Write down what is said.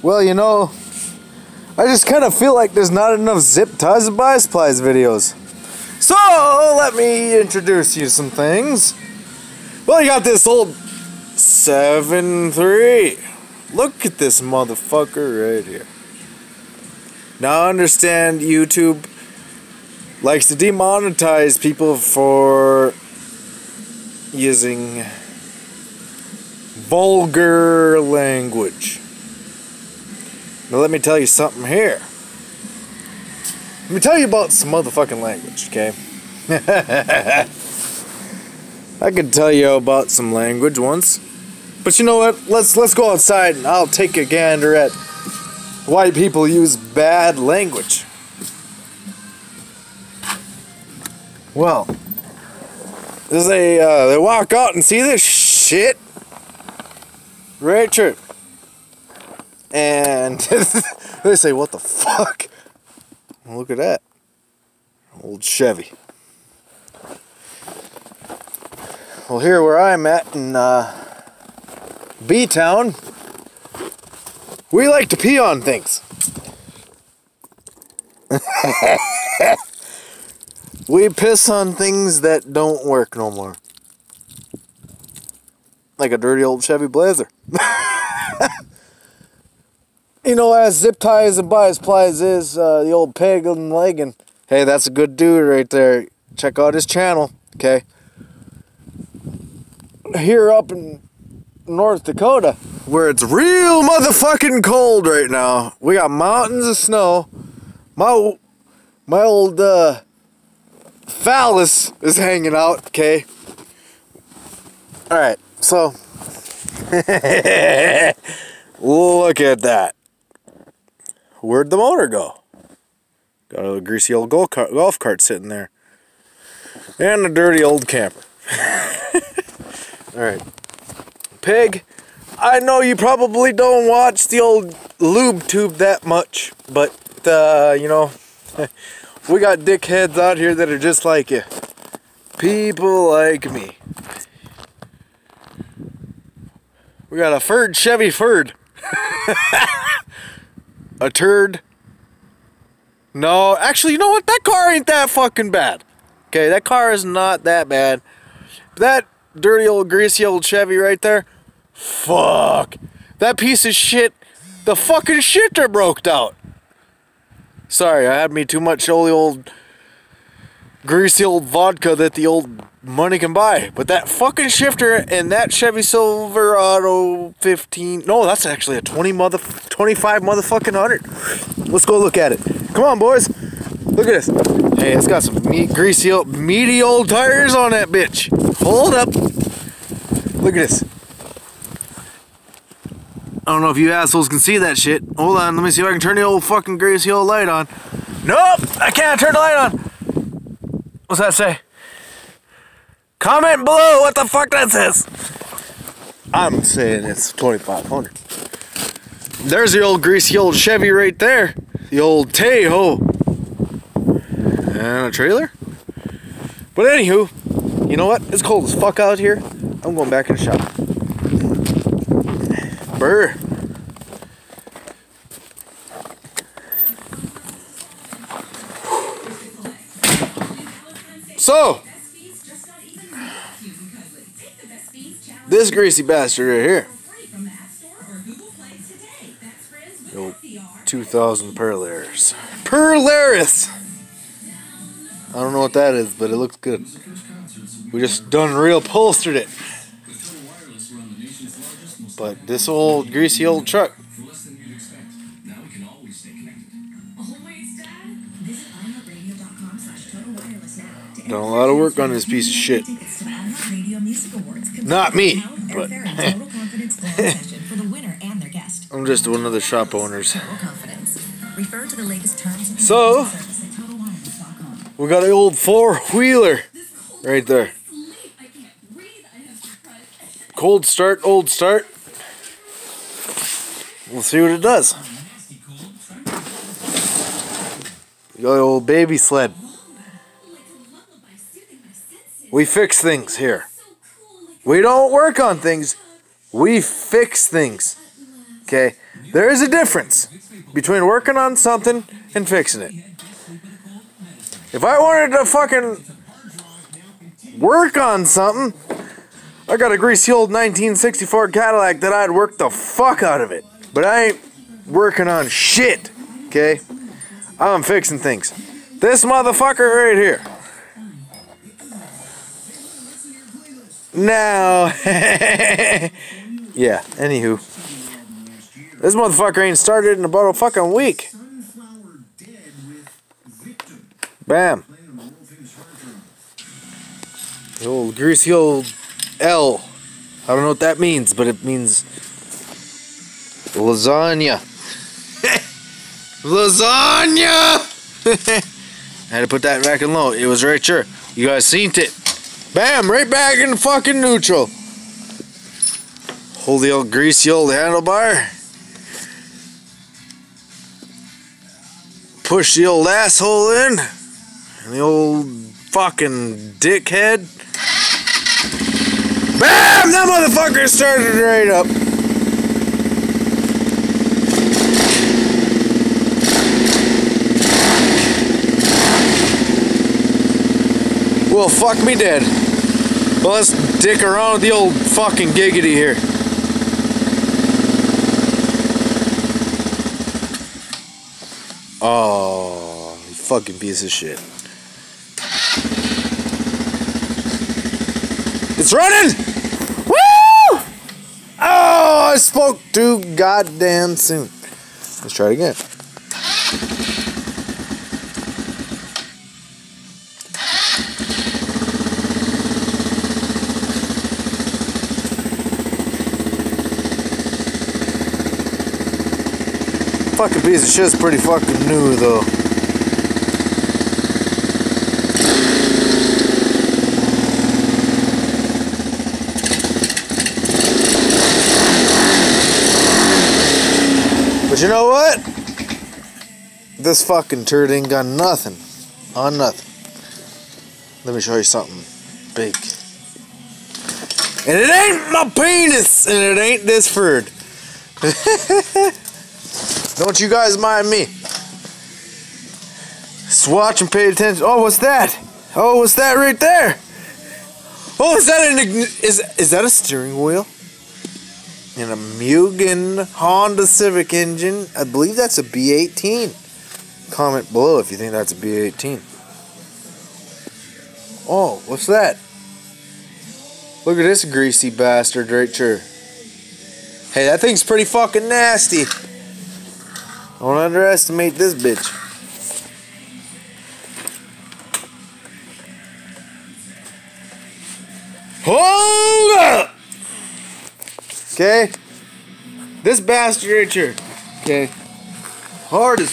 Well, you know, I just kind of feel like there's not enough zip ties and bias plies videos. So, let me introduce you to some things. Well, you got this old 7.3. Look at this motherfucker right here. Now, I understand YouTube likes to demonetize people for using vulgar language. Now let me tell you something here. Let me tell you about some motherfucking language, okay? I could tell you about some language once. But you know what? Let's go outside and I'll take a gander at why people use bad language. Well, they walk out and see this shit. Right, true. And they say, what the fuck? Well, look at that. Old Chevy. Well, here where I'm at in B-Town, we like to pee on things. We piss on things that don't work no more. Like a dirty old Chevy Blazer. You know, as zip ties and bias plies is, the old peg and legging. Hey, that's a good dude right there. Check out his channel, okay? Here up in North Dakota, where it's real motherfucking cold right now. We got mountains of snow. My old phallus is hanging out, okay? Alright, so look at that. Where'd the motor go? Got a greasy old golf cart sitting there. And a dirty old camper. Alright. Pig, I know you probably don't watch the old lube tube that much, but, you know, we got dickheads out here that are just like you. People like me. We got a Ford Chevy Ford. A turd. No, actually, you know what? That car ain't that fucking bad. Okay, that car is not that bad. That dirty old greasy old Chevy right there. Fuck. That piece of shit. The fucking shifter broke out. Sorry, I had me too much old greasy old vodka that the old money can buy. But that fucking shifter and that Chevy Silverado 15... No, that's actually a 25 motherfucking 100. Let's go look at it. Come on, boys. Look at this. Hey, it's got some greasy old, meaty old tires on that bitch. Hold up. Look at this. I don't know if you assholes can see that shit. Hold on, let me see if I can turn the old fucking greasy old light on. Nope, I can't turn the light on. What's that say? Comment below what the fuck that says. I'm saying it's 2500. There's the old greasy old Chevy right there. The old Tahoe. And a trailer. But anywho, you know what? It's cold as fuck out here. I'm going back in the shop. Brr. So, this greasy bastard right here. The old 2000 Polaris. Polaris! I don't know what that is, but it looks good. We just done real upholstered it. But this old greasy old truck. Done a lot of work on this piece of shit. Not me, but I'm just one of the shop owners. So, we got an old four-wheeler right there. Cold start, old start. We'll see what it does. We got an old baby sled. We fix things here. We don't work on things. We fix things. Okay? There is a difference between working on something and fixing it. If I wanted to fucking work on something, I got a greasy old 1964 Cadillac that I'd work the fuck out of it. But I ain't working on shit, okay? I'm fixing things. This motherfucker right here. Now, yeah, anywho. This motherfucker ain't started in about a fucking week. Bam. The old greasy old L. I don't know what that means, but it means lasagna. Lasagna! I had to put that back in low. It was right sure. You guys seen it. Bam! Right back in fucking neutral. Hold the old greasy old handlebar. Push the old asshole in. And the old fucking dickhead. BAM! That motherfucker started right up. Well, fuck me dead. Well, let's dick around with the old fucking giggity here. Oh, you fucking piece of shit. It's running! Woo! Oh, I spoke too goddamn soon. Let's try it again. Fucking piece of shit's pretty fucking new though. But you know what? This fucking turd ain't got nothing on nothing. Let me show you something big. And it ain't my penis, and it ain't this furred. Don't you guys mind me. Just watch and pay attention. Oh, what's that? Oh, what's that right there? Oh, is that is that a steering wheel? And a Mugen Honda Civic engine. I believe that's a B18. Comment below if you think that's a B18. Oh, what's that? Look at this greasy bastard right here. Hey, that thing's pretty fucking nasty. Don't underestimate this bitch. Hold up! Okay? This bastard right here. Okay? Hard as